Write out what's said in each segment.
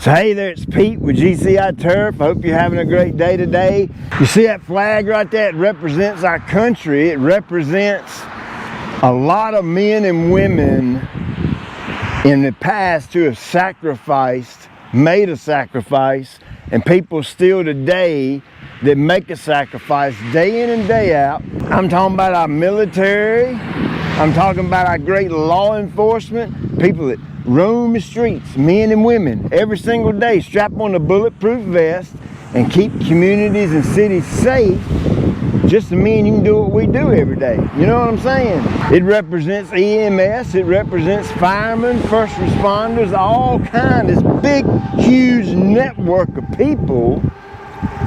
So hey there, it's Pete with GCI Turf. Hope you're having a great day today. You see that flag right there? It represents our country. It represents a lot of men and women in the past who have sacrificed, made a sacrifice, and people still today that make a sacrifice day in and day out. I'm talking about our military. I'm talking about our great law enforcement, people that roam the streets, men and women, every single day, strap on a bulletproof vest and keep communities and cities safe. Just to me and you can do what we do every day. You know what I'm saying? It represents EMS, it represents firemen, first responders, all kinds, this big, huge network of people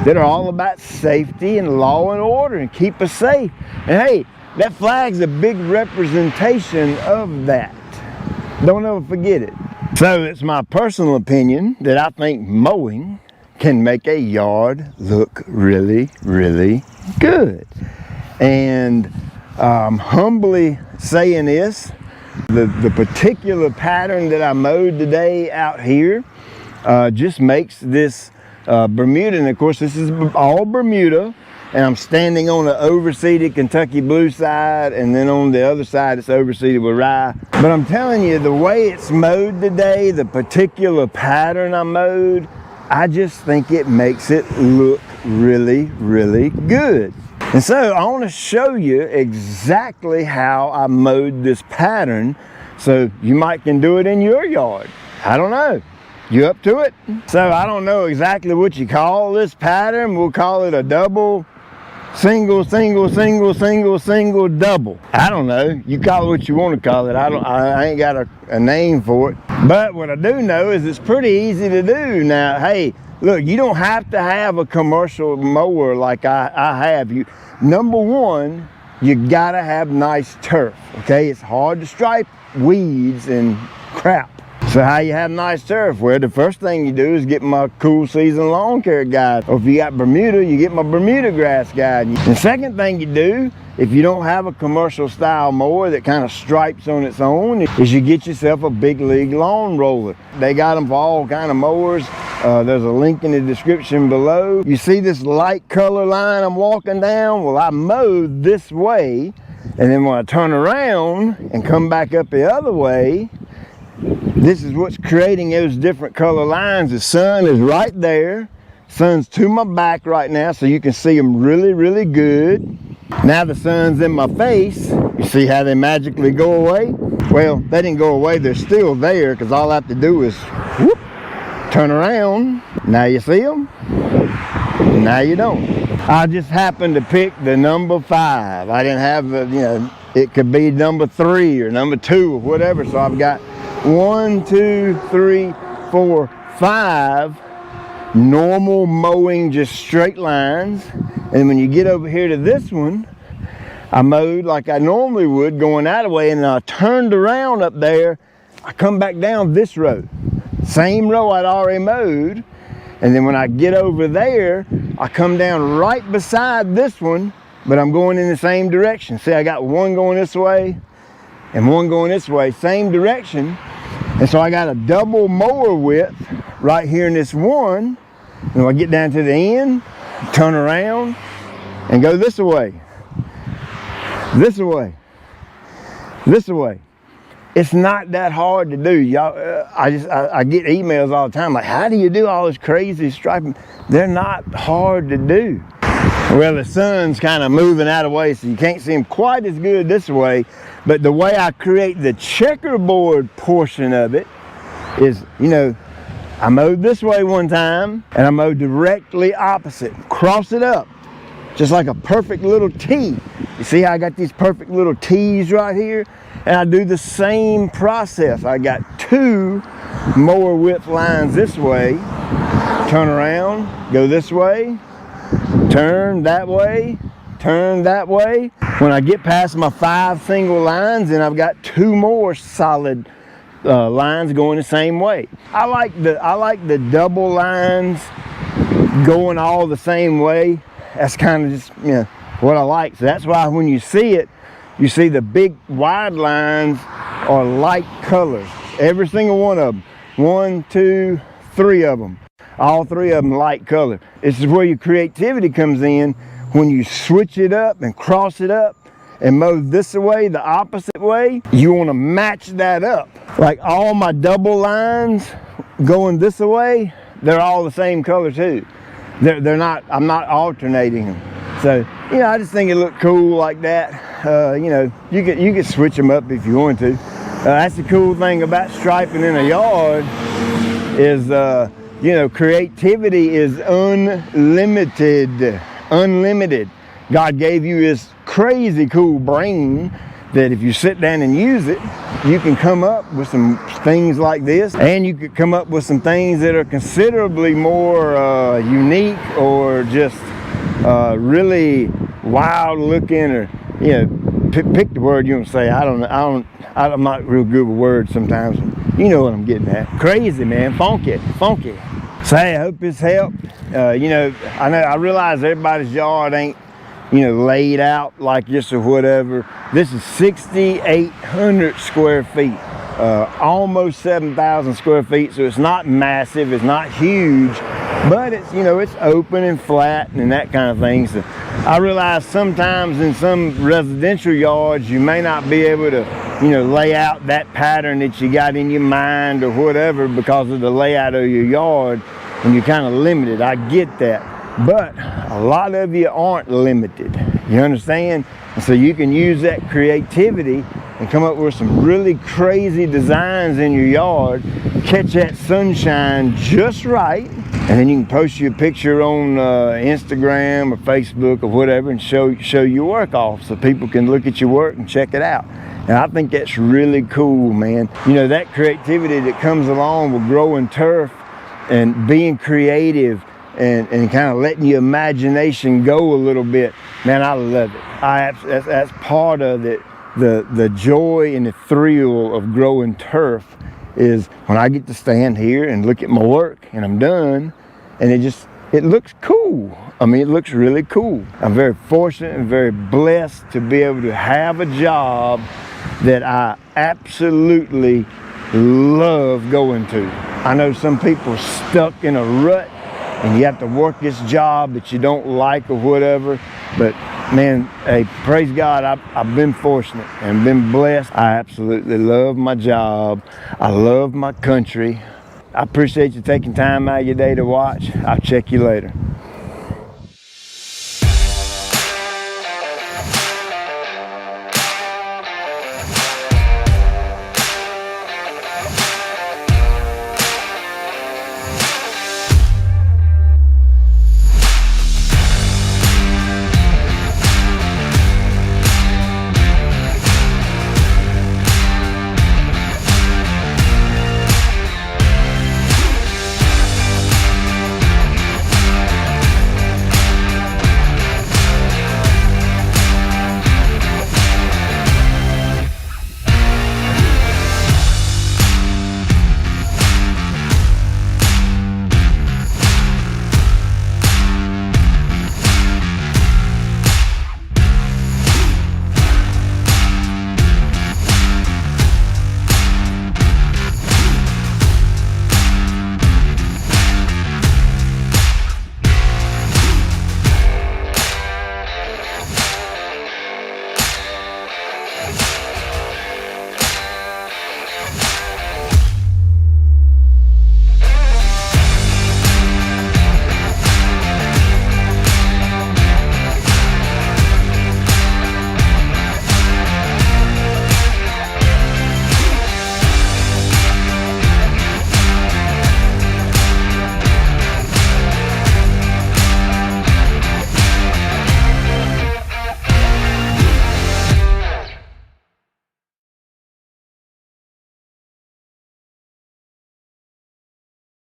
that are all about safety and law and order and keep us safe. And hey, that flag's a big representation of that. Don't ever forget it. So it's my personal opinion that I think mowing can make a yard look really, really good. And humbly saying this, the particular pattern that I mowed today out here just makes this Bermuda, and of course this is all Bermuda, and I'm standing on the overseeded Kentucky blue side, and then on the other side it's overseeded with rye. But I'm telling you, the way it's mowed today, the particular pattern I mowed, I just think it makes it look really, really good. And so I want to show you exactly how I mowed this pattern, so you might can do it in your yard. I don't know. You up to it? So I don't know exactly what you call this pattern. We'll call it a double, single, single, single, single, single, double. I don't know. You call it what you want to call it. I ain't got a name for it. But what I do know is it's pretty easy to do. Now, hey, look, you don't have to have a commercial mower like I have. Number one, you gotta have nice turf, okay? It's hard to stripe weeds and crap. So how you have nice turf? Well, the first thing you do is get my cool season lawn care guide. Or if you got Bermuda, you get my Bermuda grass guide. The second thing you do, if you don't have a commercial style mower that kind of stripes on its own, is you get yourself a big league lawn roller. They got them for all kind of mowers. There's a link in the description below. You see this light color line I'm walking down? Well, I mowed this way, and then when I turn around and come back up the other way, this is what's creating those different color lines. The sun is right there. Sun's to my back right now, so you can see them really, really good. Now the sun's in my face. You see how they magically go away? Well, they didn't go away. They're still there, because all I have to do is whoop, turn around. Now you see them. Now you don't. I just happened to pick the number 5. I didn't have, it could be number 3 or number 2 or whatever. So I've got 1, 2, 3, 4, 5 normal mowing, just straight lines. And when you get over here to this one, I mowed like I normally would, going that way, and I turned around up there. I come back down this row, same row I'd already mowed, and then when I get over there, I come down right beside this one, but I'm going in the same direction. See, I got one going this way and one going this way, same direction. And so I got a double mower width right here in this one. And when I get down to the end, turn around and go this way, this way, this way. It's not that hard to do, y'all. I get emails all the time like, how do you do all this crazy striping? They're not hard to do. Well, the sun's kind of moving out of the way, so you can't see them quite as good this way. But the way I create the checkerboard portion of it is, I mowed this way one time, and I mowed directly opposite. Cross it up, just like a perfect little T. You see how I got these perfect little T's right here? And I do the same process. I got 2 mower width lines this way. Turn around, go this way, turn that way, turn that way. When I get past my 5 single lines, then I've got 2 more solid lines going the same way. I like the double lines going all the same way. That's kind of just what I like. So that's why when you see it, you see the big wide lines are light colors. Every single one of them. 1, 2, three of them. All three of them light color. This is where your creativity comes in, when you switch it up and cross it up and mow this way, the opposite way. You want to match that up. Like all my double lines going this way, they're all the same color too. They're not, I'm not alternating them. So, you know, I just think it looked cool like that. You know, you could switch them up if you want to. That's the cool thing about striping in a yard is, you know, creativity is unlimited. Unlimited. God gave you this crazy cool brain that if you sit down and use it, you can come up with some things like this, and you could come up with some things that are considerably more unique, or just really wild looking, or, you know, pick the word you want to say. I'm not real good with words sometimes. You know what I'm getting at. Crazy, man. Funky. So hey, I hope this helped. You know, I realize everybody's yard ain't, you know, laid out like this or whatever. This is 6,800 square feet, almost 7,000 square feet. So it's not massive, it's not huge, but it's, you know, it's open and flat and that kind of thing. So I realize sometimes in some residential yards, you may not be able to, you know, lay out that pattern that you got in your mind or whatever because of the layout of your yard, and you're kind of limited. I get that. But a lot of you aren't limited. You understand? And so you can use that creativity and come up with some really crazy designs in your yard, catch that sunshine just right, and then you can post your picture on Instagram or Facebook or whatever and show your work off so people can look at your work and check it out. And I think that's really cool, man. You know, that creativity that comes along with growing turf and being creative and kind of letting your imagination go a little bit, man, I love it. That's part of it. The joy and the thrill of growing turf is when I get to stand here and look at my work and I'm done, and it looks cool. I mean, it looks really cool. I'm very fortunate and very blessed to be able to have a job that I absolutely love going to. I know some people are stuck in a rut and you have to work this job that you don't like or whatever, but man, hey, praise God, I've been fortunate and been blessed. I absolutely love my job. I love my country. I appreciate you taking time out of your day to watch. I'll check you later.